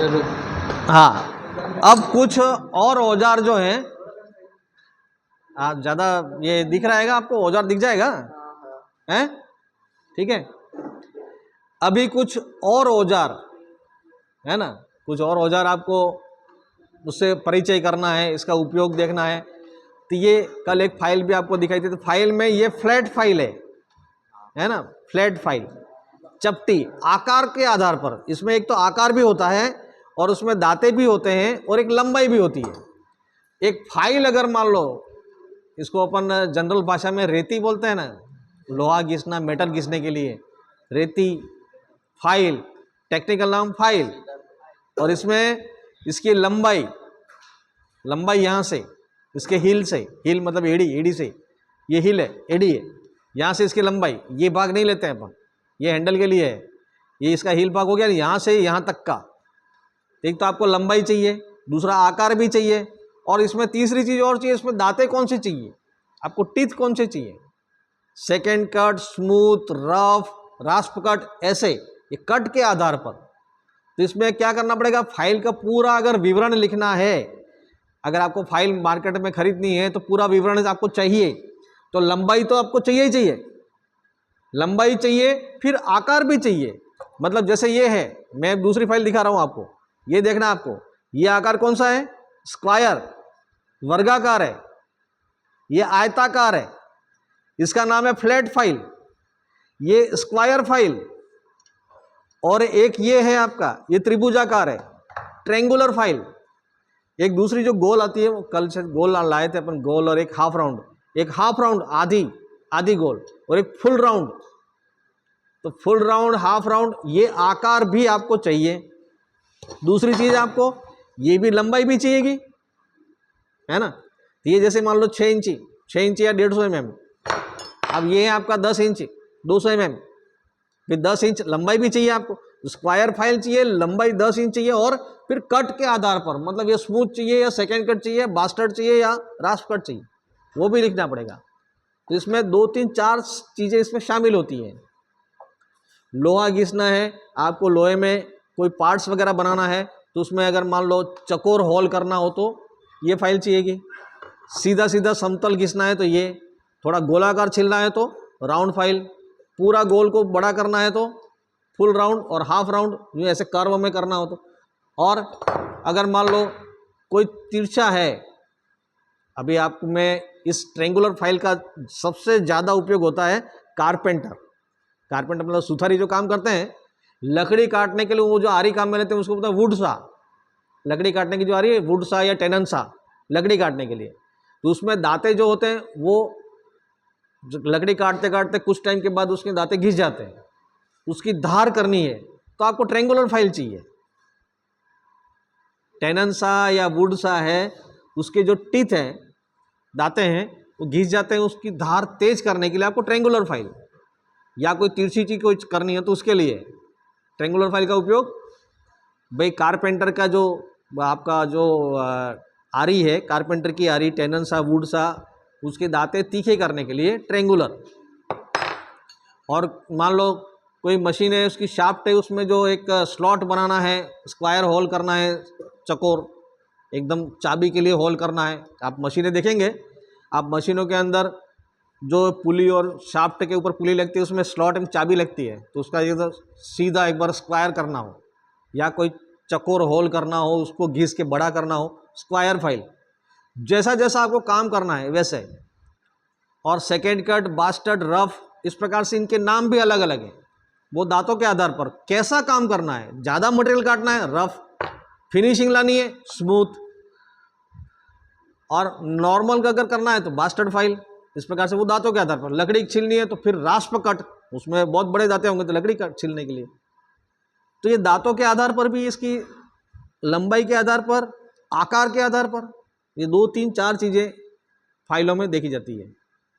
चलो। हाँ, अब कुछ और औजार जो हैं, आप ज़्यादा ये दिख रहा है आपको, औजार दिख जाएगा हैं, ठीक है। अभी कुछ और औजार है ना, कुछ और औजार आपको उससे परिचय करना है, इसका उपयोग देखना है। तो ये कल एक फाइल भी आपको दिखाई थी, तो फाइल में ये फ्लैट फाइल है ना, फ्लैट फाइल, चपटी आकार के आधार पर। इसमें एक तो आकार भी होता है और उसमें दांते भी होते हैं और एक लंबाई भी होती है। एक फाइल अगर मान लो, इसको अपन जनरल भाषा में रेती बोलते हैं ना, लोहा घिसना, मेटल घिसने के लिए रेती, फाइल, टेक्निकल नाम फाइल। और इसमें इसकी लंबाई यहाँ से, इसके हिल से, हिल मतलब एड़ी से, ये हिल है, एड़ी है, यहाँ से इसकी लंबाई, ये भाग नहीं लेते हैं अपन, ये हैंडल के लिए है, ये इसका हिल भाग हो गया, यहाँ से यहाँ तक का। एक तो आपको लंबाई चाहिए, दूसरा आकार भी चाहिए, और इसमें तीसरी चीज़ और चाहिए, इसमें दांतें कौन सी चाहिए, आपको टीथ कौन से चाहिए, second cut, smooth, rough, रास्प cut, ऐसे ये कट के आधार पर। तो इसमें क्या करना पड़ेगा, फाइल का पूरा अगर विवरण लिखना है, अगर आपको फाइल मार्केट में खरीदनी है तो पूरा विवरण आपको चाहिए, तो लंबाई तो आपको चाहिए ही चाहिए, लंबाई चाहिए, फिर आकार भी चाहिए। मतलब जैसे ये है, मैं दूसरी फाइल दिखा रहा हूँ आपको, ये देखना आपको, ये आकार कौन सा है, स्क्वायर, वर्गाकार है, ये आयताकार है, इसका नाम है फ्लैट फाइल, ये स्क्वायर फाइल। और एक ये है आपका, ये त्रिभुजाकार है, ट्रेंगुलर फाइल। एक दूसरी जो गोल आती है, वो कल से गोल लाए थे अपन, गोल और एक हाफ राउंड, एक हाफ राउंड आधी गोल, और एक फुल राउंड। तो फुल राउंड, हाफ राउंड, ये आकार भी आपको चाहिए। दूसरी चीज आपको ये भी लंबाई भी चाहिएगी, है ना। तो ये जैसे मान लो 6 इंची या 150 mm, अब ये है आपका 10 इंच 200 mm, फिर 10 इंच लंबाई भी चाहिए आपको। स्क्वायर फाइल चाहिए, लंबाई 10 इंच चाहिए, और फिर कट के आधार पर, मतलब ये स्मूथ चाहिए या सेकेंड कट चाहिए, बास्टर्ड चाहिए या रास्प कट चाहिए, वो भी लिखना पड़ेगा। तो इसमें 2 3 4 चीज़ें इसमें शामिल होती हैं। लोहा घिसना है आपको, लोहे में कोई पार्ट्स वगैरह बनाना है, तो उसमें अगर मान लो चकोर होल करना हो तो ये फाइल चाहिएगी। सीधा सीधा समतल घिसना है तो ये, थोड़ा गोलाकार छिलना है तो राउंड फाइल, पूरा गोल को बड़ा करना है तो फुल राउंड, और हाफ राउंड यूँ ऐसे कर्व में करना हो तो। और अगर मान लो कोई तिरछा है, अभी आप में इस ट्रेंगुलर फाइल का सबसे ज़्यादा उपयोग होता है कारपेंटर मतलब सुथारी जो काम करते हैं लकड़ी काटने के लिए, वो जो आरी काम में लेते हैं उसको बोलते हैं वुड सा, लकड़ी काटने की जो आ रही है वुड सा या टेनन सा, लकड़ी काटने के लिए। तो उसमें दांते जो होते हैं वो लकड़ी काटते काटते कुछ टाइम के बाद उसके दांते घिस जाते हैं, उसकी धार करनी है तो आपको ट्रेंगुलर फाइल चाहिए। टेनन सा या वुड सा है, उसके जो टीथ हैं, दांते हैं, वो घिस जाते हैं, उसकी धार तेज करने के लिए आपको ट्रेंगुलर फाइल, या कोई तिरछी चीज कोई करनी है तो उसके लिए ट्रेंगुलर फाइल का उपयोग। भाई कारपेंटर का जो आपका जो आरी है, कारपेंटर की आरी, टेनन सा, वुड सा, उसके दांते तीखे करने के लिए ट्रेंगुलर। और मान लो कोई मशीन है, उसकी शाफ्ट है, उसमें जो एक स्लॉट बनाना है, स्क्वायर होल करना है, चकोर एकदम चाबी के लिए होल करना है। आप मशीनें देखेंगे, आप मशीनों के अंदर जो पुली और शाफ्ट के ऊपर पुली लगती है, उसमें स्लॉट में चाबी लगती है, तो उसका ये सीधा एक बार स्क्वायर करना हो या कोई चकोर होल करना हो, उसको घिस के बड़ा करना हो, स्क्वायर फाइल। जैसा जैसा आपको काम करना है वैसे। और सेकेंड कट, बास्टर्ड, रफ, इस प्रकार से इनके नाम भी अलग अलग हैं। वो दांतों के आधार पर कैसा काम करना है, ज़्यादा मटेरियल काटना है रफ, फिनिशिंग लानी है स्मूथ, और नॉर्मल अगर करना है तो बास्टर्ड फाइल। इस प्रकार से वो दांतों के आधार पर। लकड़ी छीलनी है तो फिर रास्प कट, उसमें बहुत बड़े दांते होंगे तो लकड़ी कट छीलने के लिए। तो ये दांतों के आधार पर भी, इसकी लंबाई के आधार पर, आकार के आधार पर, ये 2 3 4 चीज़ें फाइलों में देखी जाती है,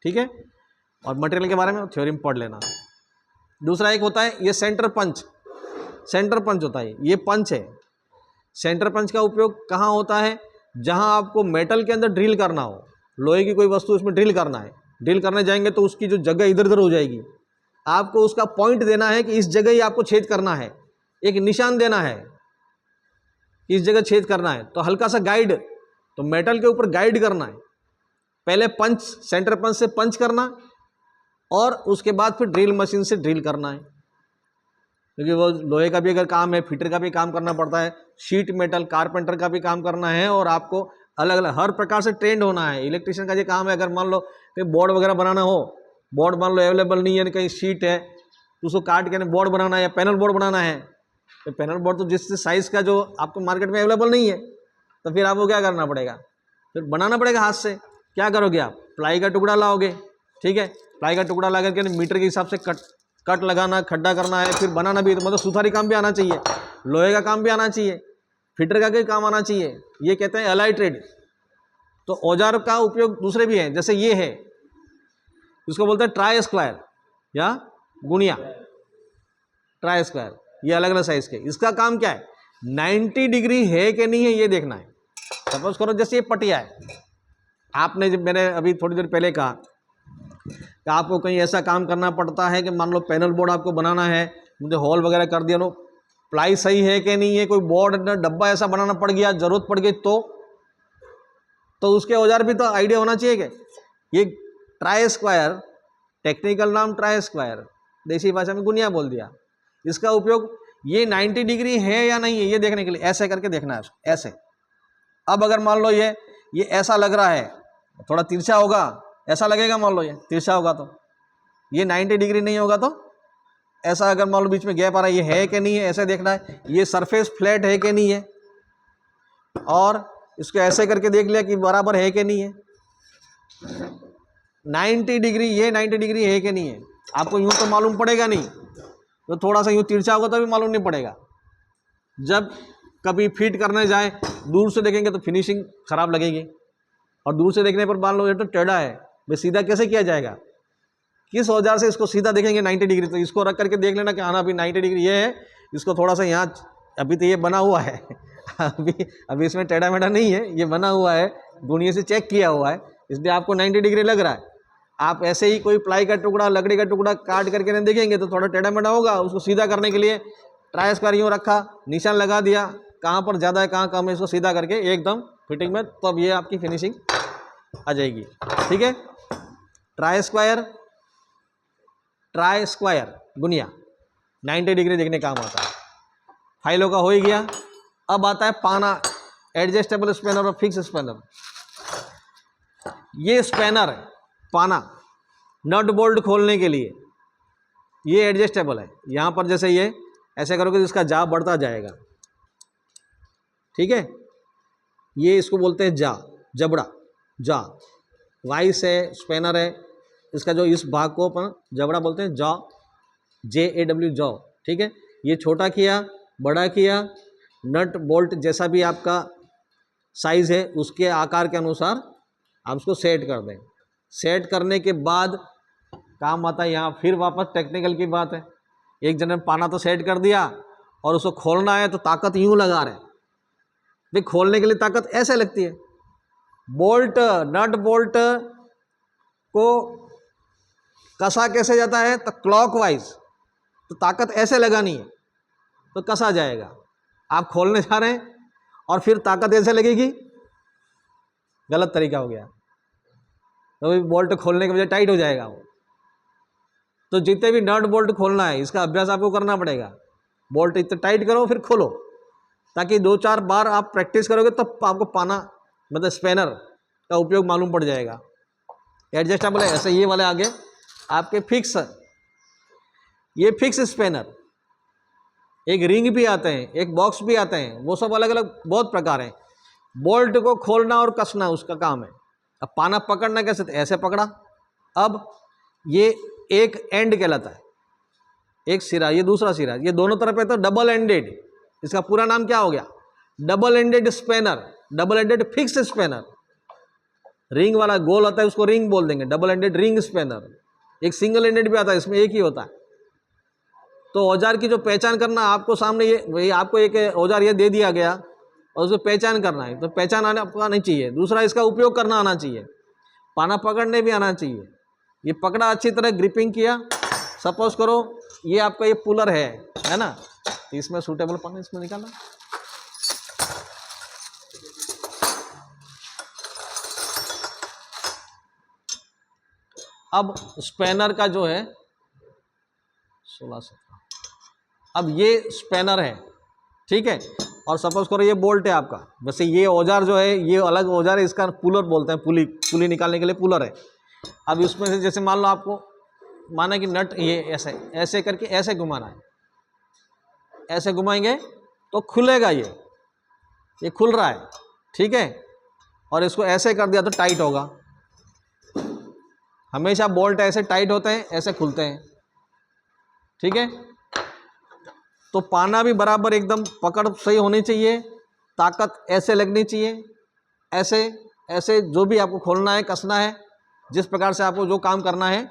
ठीक है। और मटेरियल के बारे में थ्योरी में पढ़ लेना। दूसरा एक होता है ये सेंटर पंच होता है, ये पंच है। सेंटर पंच का उपयोग कहाँ होता है, जहाँ आपको मेटल के अंदर ड्रिल करना हो, लोहे की कोई वस्तु उसमें ड्रिल करना है, ड्रिल करने जाएंगे तो उसकी जो जगह इधर उधर हो जाएगी, आपको उसका पॉइंट देना है कि इस जगह ही आपको छेद करना है, एक निशान देना है। इस जगह छेद करना है तो हल्का सा गाइड, तो मेटल के ऊपर गाइड करना है। पहले पंच, सेंटर पंच से पंच करना और उसके बाद फिर ड्रिल मशीन से ड्रिल करना है, क्योंकि वो लोहे का भी अगर काम है, फिटर का भी काम करना पड़ता है, शीट मेटल कारपेंटर का भी काम करना है, और आपको अलग अलग हर प्रकार से ट्रेंड होना है। इलेक्ट्रिशियन का ये काम है, अगर मान लो कहीं बोर्ड वगैरह बनाना हो, बोर्ड मान लो अवेलेबल नहीं है, कहीं शीट है तो उसको काट के बोर्ड बनाना है या पैनल बोर्ड बनाना है, तो पैनल बोर्ड तो जिस साइज़ का जो आपको मार्केट में अवेलेबल नहीं है, तो फिर आपको क्या करना पड़ेगा, फिर बनाना पड़ेगा हाथ से। क्या करोगे आप, प्लाई का टुकड़ा लाओगे, ठीक है, प्लाई का टुकड़ा ला करके मीटर के हिसाब से कट लगाना, खड्डा करना है, फिर बनाना भी, तो मतलब सुथारी काम भी आना चाहिए, लोहे का काम भी आना चाहिए, फिटर का भी काम आना चाहिए। ये कहते हैं अलाई ट्रेड। तो औजार का उपयोग दूसरे भी हैं, जैसे ये है, इसको बोलते हैं ट्राई स्क्वायर या गुणिया, ट्राई स्क्वायर, ये अलग अलग साइज के। इसका काम क्या है, 90 डिग्री है कि नहीं है ये देखना है। सपोज करो जैसे ये पटिया है, आपने जब मैंने अभी थोड़ी देर पहले कहा कि आपको कहीं ऐसा काम करना पड़ता है कि मान लो पैनल बोर्ड आपको बनाना है, मुझे हॉल वगैरह कर दिया, लो प्लाई सही है कि नहीं है, कोई बोर्ड डब्बा ऐसा बनाना पड़ गया, जरूरत पड़ गई, तो उसके औजार भी तो आइडिया होना चाहिए कि ये ट्राई स्क्वायर, टेक्निकल नाम ट्राई स्क्वायर, देसी भाषा में गुनिया बोल दिया। इसका उपयोग ये 90 डिग्री है या नहीं है ये देखने के लिए ऐसे करके देखना है, ऐसे। अब अगर मान लो ये ऐसा लग रहा है, थोड़ा तिरछा होगा, ऐसा लगेगा, मान लो ये तिरछा होगा तो ये 90 डिग्री नहीं होगा, तो ऐसा अगर मान लो बीच में गैप आ रहा है, ये है कि नहीं है ऐसे देखना है, ये सरफेस फ्लैट है कि नहीं है, और इसको ऐसे करके देख लिया कि बराबर है कि नहीं है, 90 डिग्री, ये 90 डिग्री है कि नहीं है। आपको यूं तो मालूम पड़ेगा नहीं, तो थोड़ा सा यूं तिरछा होगा तो भी मालूम नहीं पड़ेगा। जब कभी फिट करने जाए, दूर से देखेंगे तो फिनिशिंग खराब लगेगी, और दूर से देखने पर मान लो ये तो टेढ़ा है, भाई सीधा कैसे किया जाएगा, किस औजार से इसको सीधा देखेंगे 90 डिग्री। तो इसको रख करके देख लेना कि हाँ अभी 90 डिग्री ये है, इसको थोड़ा सा यहाँ, अभी तो ये बना हुआ है अभी इसमें टेढ़ा मेढ़ा नहीं है, ये बना हुआ है, गुणिये से चेक किया हुआ है, इसलिए आपको 90 डिग्री लग रहा है। आप ऐसे ही कोई प्लाई का टुकड़ा, लकड़ी का टुकड़ा काट करके नहीं देखेंगे तो थोड़ा टेढ़ा मेढ़ा होगा। उसको सीधा करने के लिए ट्राई स्क्वायर यूँ रखा, निशान लगा दिया, कहाँ पर ज़्यादा है कहाँ कम है, इसको सीधा करके एकदम फिटिंग में, तब ये आपकी फिनिशिंग आ जाएगी। ठीक है, ट्राई स्क्वायर गुनिया 90 डिग्री देखने काम आता है। फाइलों का हो ही गया। अब आता है पाना, एडजस्टेबल स्पैनर और फिक्स स्पैनर। ये स्पैनर है पाना, नट बोल्ट खोलने के लिए, ये एडजस्टेबल है। यहाँ पर जैसे ये ऐसे करोगे तो इसका जा बढ़ता जाएगा, ठीक है, ये इसको बोलते हैं जा, जबड़ा, जा, वाइस है, स्पैनर है, इसका जो इस भाग को अपन जबड़ा बोलते हैं, जॉ, JAW जॉ, ठीक है। ये छोटा किया, बड़ा किया, नट बोल्ट जैसा भी आपका साइज़ है उसके आकार के अनुसार आप उसको सेट कर दें। सेट करने के बाद काम आता है यहाँ, फिर वापस टेक्निकल की बात है। एक जन ने पाना तो सेट कर दिया और उसको खोलना है तो ताकत यूँ लगा रहे, भाई खोलने के लिए ताकत ऐसे लगती है। बोल्ट, नट बोल्ट को कसा कैसे जाता है, तो क्लॉकवाइज, तो ताकत ऐसे लगानी है तो कसा जाएगा। आप खोलने जा रहे हैं और फिर ताकत ऐसे लगेगी, गलत तरीका हो गया, तो बोल्ट खोलने के बजाय टाइट हो जाएगा वो। तो जितने भी नट बोल्ट खोलना है इसका अभ्यास आपको करना पड़ेगा। बोल्ट इतने टाइट करो फिर खोलो, ताकि 2-4 बार आप प्रैक्टिस करोगे तो आपको पाना मतलब स्पैनर का उपयोग मालूम पड़ जाएगा। एडजस्टेबल है, ऐसे ये वाले आगे आपके फिक्स, ये फिक्स स्पैनर। एक रिंग भी आते हैं, एक बॉक्स भी आते हैं, वो सब अलग अलग बहुत प्रकार हैं। बोल्ट को खोलना और कसना उसका काम है। अब पाना पकड़ना कैसे, तो ऐसे पकड़ा, अब ये एक एंड कहलाता है, एक सिरा, ये दूसरा सिरा, ये दोनों तरफ है तो डबल एंडेड, इसका पूरा नाम क्या हो गया, double ended spanner, double ended fix spanner. Ring वाला गोल होता है उसको रिंग बोल देंगे, डबल एंडेड रिंग स्पैनर। एक सिंगल एंडेड भी आता है, इसमें एक ही होता है। तो औजार की जो पहचान करना आपको सामने, ये आपको एक औजार ये दे दिया गया और उसको पहचान करना है, तो पहचान आना चाहिए। दूसरा, इसका उपयोग करना आना चाहिए, पाना पकड़ने भी आना चाहिए। ये पकड़ा अच्छी तरह, ग्रिपिंग किया। सपोज करो ये आपका ये पुलर है ना, तो इसमें सूटेबल पाना इसमें निकालना, अब स्पैनर का जो है 16-17, अब ये स्पैनर है, ठीक है। और सपोज करो ये बोल्ट है आपका। वैसे ये औजार जो है ये अलग औजार है, इसका पुलर बोलते हैं, पुली निकालने के लिए पुलर है। अब इसमें से जैसे मान लो आपको माना कि नट ये ऐसे ऐसे करके ऐसे घुमाना है, ऐसे घुमाएंगे तो खुलेगा, ये खुल रहा है, ठीक है। और इसको ऐसे कर दिया तो टाइट होगा। हमेशा बोल्ट ऐसे टाइट होते हैं, ऐसे खुलते हैं, ठीक है। तो पाना भी बराबर एकदम पकड़ सही होनी चाहिए, ताकत ऐसे लगनी चाहिए, ऐसे ऐसे जो भी आपको खोलना है, कसना है, जिस प्रकार से आपको जो काम करना है,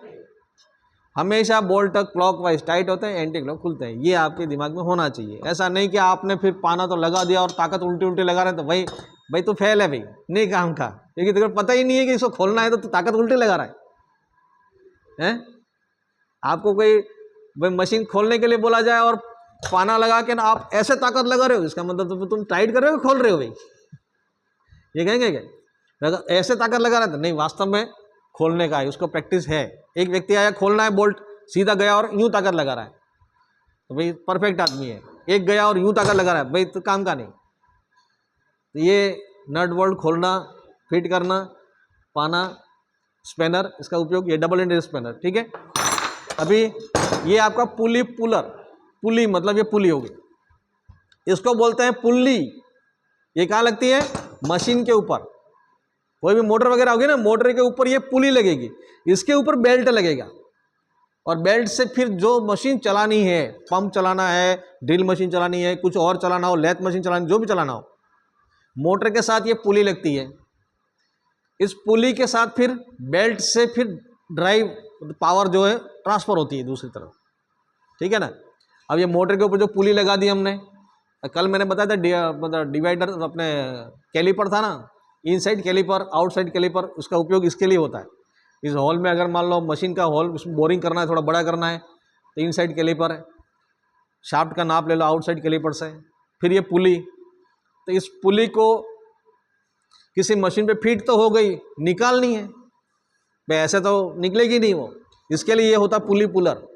हमेशा बोल्ट क्लॉकवाइज टाइट होते हैं, एंटी क्लॉक खुलते हैं। ये आपके दिमाग में होना चाहिए। ऐसा नहीं कि आपने फिर पाना तो लगा दिया और ताकत उल्टी उल्टी लगा रहे हैं, तो भाई तो फेल है भाई, नहीं काम का, क्योंकि तुझे पता ही नहीं है कि इसको खोलना है तो ताकत उल्टी लगा रहा है। आपको कोई भाई मशीन खोलने के लिए बोला जाए और पाना लगा के ना आप ऐसे ताकत लगा रहे हो, इसका मतलब तो तुम टाइट कर रहे हो, खोल रहे हो भाई, ये कहेंगे क्या? अगर ऐसे ताकत लगा रहे थे, नहीं, वास्तव में खोलने का है, उसको प्रैक्टिस है। एक व्यक्ति आया खोलना है बोल्ट, सीधा गया और यूं ताकत लगा रहा है, तो भाई परफेक्ट आदमी है। एक गया और यूं ताकत लगा रहा है, भाई तो काम का नहीं। तो ये नट बोल्ट खोलना, फिट करना, पाना, स्पैनर, इसका उपयोग, ये डबल एंडेड स्पैनर, ठीक है। अभी ये आपका पुली, पुली मतलब ये पुली होगी, इसको बोलते हैं पुल्ली। ये कहाँ लगती है? मशीन के ऊपर। कोई भी मोटर वगैरह होगी ना, मोटर के ऊपर ये पुली लगेगी, इसके ऊपर बेल्ट लगेगा, और बेल्ट से फिर जो मशीन चलानी है, पंप चलाना है, ड्रिल मशीन चलानी है, कुछ और चलाना हो, लेथ मशीन चलानी, जो भी चलाना हो, मोटर के साथ ये पुली लगती है। इस पुली के साथ फिर बेल्ट से फिर ड्राइव पावर जो है ट्रांसफर होती है दूसरी तरफ, ठीक है ना। अब ये मोटर के ऊपर जो पुली लगा दी हमने, कल मैंने बताया था मतलब डिवाइडर, अपने कैलीपर था ना, इनसाइड कैलीपर, आउटसाइड कैलीपर, उसका उपयोग इसके लिए होता है। इस हॉल में अगर मान लो मशीन का हॉल बोरिंग करना है, थोड़ा बड़ा करना है, तो इनसाइड कैलीपर है, शाफ्ट का नाप ले लो आउटसाइड कैलीपर से। फिर ये पुली, तो इस पुली को किसी मशीन पे फिट तो हो गई, निकालनी है भाई, ऐसे तो निकलेगी नहीं वो, इसके लिए ये होता पुली पुलर।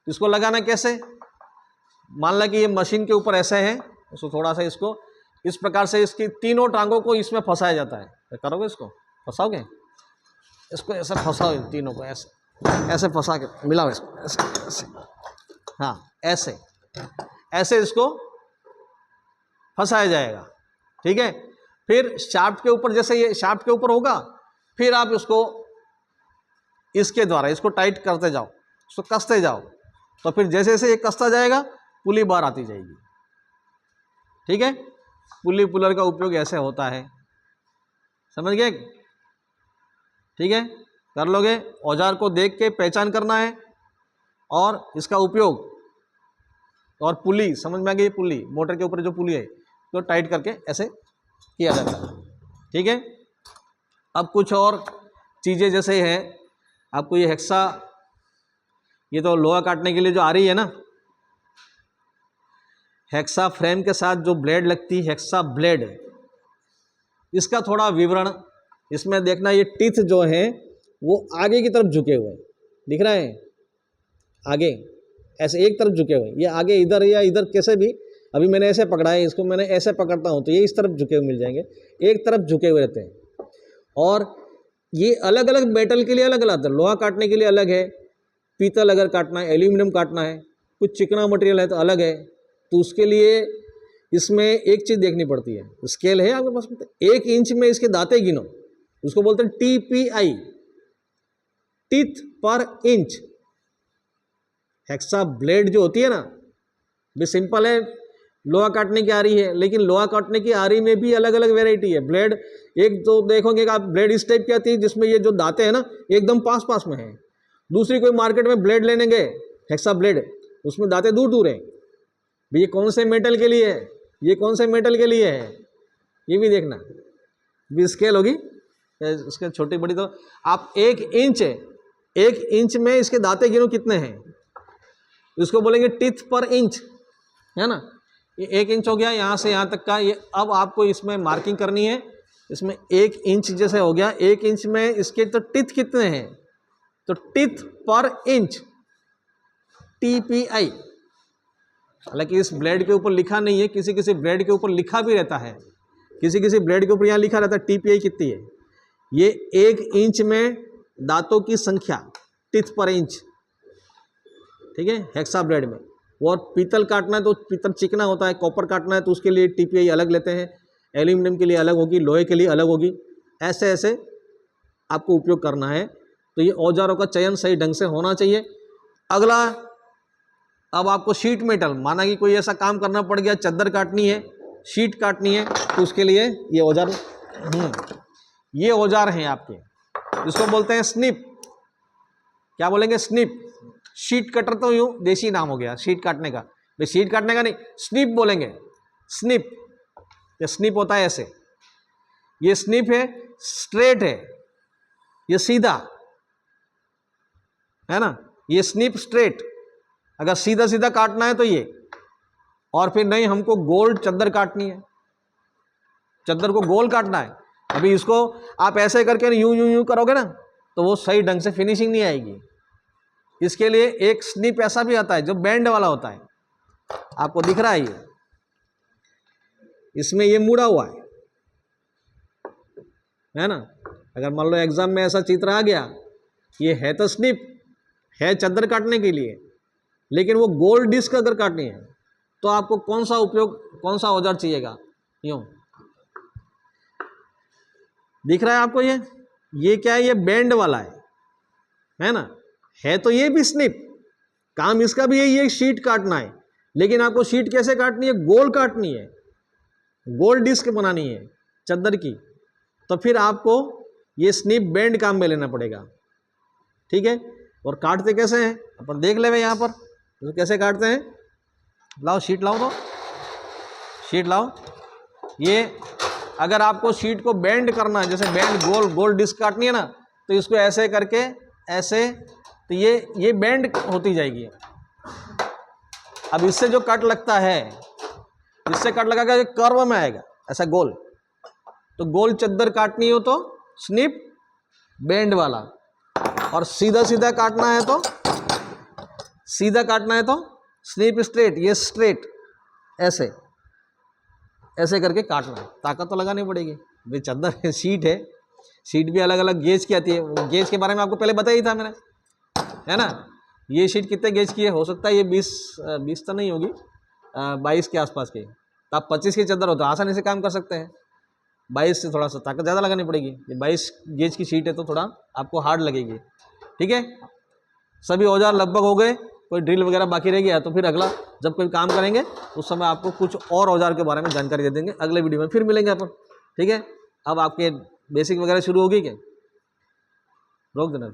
इसको लगाना कैसे? मान ला कि ये मशीन के ऊपर ऐसे है, उसको थोड़ा सा इसको इस प्रकार से इसकी तीनों टांगों को इसमें फंसाया जाता है। तो करोगे, इसको फंसाओगे, इसको ऐसे फंसाओ, तीनों को ऐसे ऐसे फंसा के मिलाओ इसको, ऐसे ऐसे, हाँ ऐसे ऐसे इसको फंसाया जाएगा, ठीक है। फिर शाफ्ट के ऊपर, जैसे ये शाफ्ट के ऊपर होगा, फिर आप इसको इसके द्वारा इसको टाइट करते जाओ, इसको कसते जाओ, तो फिर जैसे जैसे ये कसता जाएगा पुली बाहर आती जाएगी, ठीक है। पुली पुलर का उपयोग ऐसे होता है, समझ गए? ठीक है, कर लोगे। औजार को देख के पहचान करना है और इसका उपयोग, और पुली समझ में आ गई, पुली मोटर के ऊपर जो पुली है तो टाइट करके ऐसे किया जाता है, ठीक है। अब कुछ और चीज़ें जैसे है, आपको ये हेक्सा, ये तो लोहा काटने के लिए जो आ रही है ना, हेक्सा फ्रेम के साथ जो ब्लेड लगती है, हेक्सा ब्लेड, इसका थोड़ा विवरण इसमें देखना। ये टीथ जो है वो आगे की तरफ झुके हुए हैं, दिख रहा है, आगे ऐसे एक तरफ झुके हुए, ये आगे इधर या इधर कैसे भी, अभी मैंने ऐसे पकड़ा है, इसको मैंने ऐसे पकड़ता हूँ तो ये इस तरफ झुके हुए मिल जाएंगे, एक तरफ झुके हुए रहते हैं। और ये अलग अलग मेटल के लिए अलग अलग आता है, लोहा काटने के लिए अलग है, पीतल अगर काटना है, एल्यूमिनियम काटना है, कुछ चिकना मटेरियल है तो अलग है। तो उसके लिए इसमें एक चीज़ देखनी पड़ती है, स्केल है आपके पास, 1 इंच में इसके दांते गिनो, उसको बोलते हैं TPI, टीथ पर इंच। हेक्सा ब्लेड जो होती है ना, भी सिंपल है, लोहा काटने की आ रही है, लेकिन लोहा काटने की आरी में भी अलग अलग वेराइटी है ब्लेड। एक तो देखोगे कि आप ब्लेड इस टाइप की आती है जिसमें ये जो दांते हैं ना एकदम पास पास में है। दूसरी कोई मार्केट में ब्लेड लेने गए, हेक्सा ब्लेड, उसमें दांते दूर दूर हैं। भाई ये कौन से मेटल के लिए है, ये कौन से मेटल के लिए है, ये भी देखना। भी स्केल होगी उसके छोटी बड़ी, तो आप 1 इंच में इसके दांते गिनो कितने हैं, इसको बोलेंगे टीथ पर इंच, है ना। ये 1 इंच हो गया यहाँ से यहाँ तक का। ये अब आपको इसमें मार्किंग करनी है, इसमें 1 इंच जैसे हो गया, 1 इंच में इसके तो टीथ कितने हैं, तो टीथ पर इंच TPI, हालांकि इस ब्लेड के ऊपर लिखा नहीं है, किसी किसी ब्लेड के ऊपर लिखा भी रहता है, किसी किसी ब्लेड के ऊपर यहाँ लिखा रहता है TPI कितनी है। ये 1 इंच में दांतों की संख्या, टीथ पर इंच, ठीक है, हेक्सा ब्लेड में। और पीतल काटना है तो पीतल चिकना होता है, कॉपर काटना है तो उसके लिए TPI अलग लेते हैं, एल्यूमिनियम के लिए अलग होगी, लोहे के लिए अलग होगी, ऐसे ऐसे आपको उपयोग करना है। तो ये औजारों का चयन सही ढंग से होना चाहिए। अगला, अब आपको शीट मेटल, माना कि कोई ऐसा काम करना पड़ गया, चद्दर काटनी है, शीट काटनी है, तो उसके लिए ये औजार, ये औजार हैं आपके, इसको बोलते हैं स्निप। क्या बोलेंगे? स्निप। शीट कटर तो यूं देसी नाम हो गया शीट काटने का, भाई शीट काटने का नहीं, स्निप बोलेंगे, स्निप। ये स्निप होता है ऐसे, ये स्निप है, स्ट्रेट है, ये सीधा है ना, ये स्निप स्ट्रेट। अगर सीधा सीधा काटना है तो ये, और फिर नहीं हमको गोल चद्दर काटनी है, चद्दर को गोल काटना है, अभी इसको आप ऐसे करके यूं यूं यूं करोगे ना तो वो सही ढंग से फिनिशिंग नहीं आएगी। इसके लिए एक स्निप ऐसा भी आता है जो बैंड वाला होता है, आपको दिख रहा है ये, इसमें ये मुड़ा हुआ है ना। अगर मान लो एग्जाम में ऐसा चित्र आ गया, ये है तो स्निप है चद्दर काटने के लिए, लेकिन वो गोल डिस्क अगर काटनी है तो आपको कौन सा उपयोग, कौन सा औजार चाहिएगा? यूं दिख रहा है आपको ये क्या है? ये बैंड वाला है ना, है तो ये भी स्निप, काम इसका भी यही है, शीट काटना है, लेकिन आपको शीट कैसे काटनी है? गोल काटनी है, गोल डिस्क बनानी है चद्दर की, तो फिर आपको ये स्निप बैंड काम में लेना पड़ेगा, ठीक है। और काटते कैसे हैं अपन देख ले यहाँ पर, तो कैसे काटते हैं, लाओ शीट लाओ, तो शीट लाओ। ये अगर आपको शीट को बैंड करना है, जैसे बैंड गोल गोल डिस्क काटनी है ना, तो इसको ऐसे करके ऐसे, तो ये बैंड होती जाएगी। अब इससे जो कट लगता है, इससे कट लगा के कर्व में आएगा ऐसा गोल, तो गोल चद्दर काटनी हो तो स्निप बैंड वाला, और सीधा सीधा काटना है तो सीधा काटना है तो स्निप स्ट्रेट, ये स्ट्रेट ऐसे ऐसे करके काटना है। ताकत तो लगानी पड़ेगी भाई, चद्दर शीट है, शीट भी अलग अलग गेज की आती है, वो गेज के बारे में आपको पहले बताया ही था मैंने, है ना। ये शीट कितने गेज की है? हो सकता है ये 20 तो नहीं होगी, 22 के आसपास की, तो आप 25 की चद्दर हो तो आसानी से काम कर सकते हैं। 22 से थोड़ा सा ताकत ज़्यादा लगानी पड़ेगी, ये 22 गेज की शीट है तो थोड़ा आपको हार्ड लगेगी, ठीक है। सभी औजार लगभग हो गए, कोई ड्रिल वगैरह बाकी रह गया तो फिर अगला जब कोई काम करेंगे उस समय आपको कुछ और औजार के बारे में जानकारी दे देंगे, अगले वीडियो में फिर मिलेंगे अपन, ठीक है। अब आपके बेसिक वगैरह शुरू होगी क्या? रोक देना।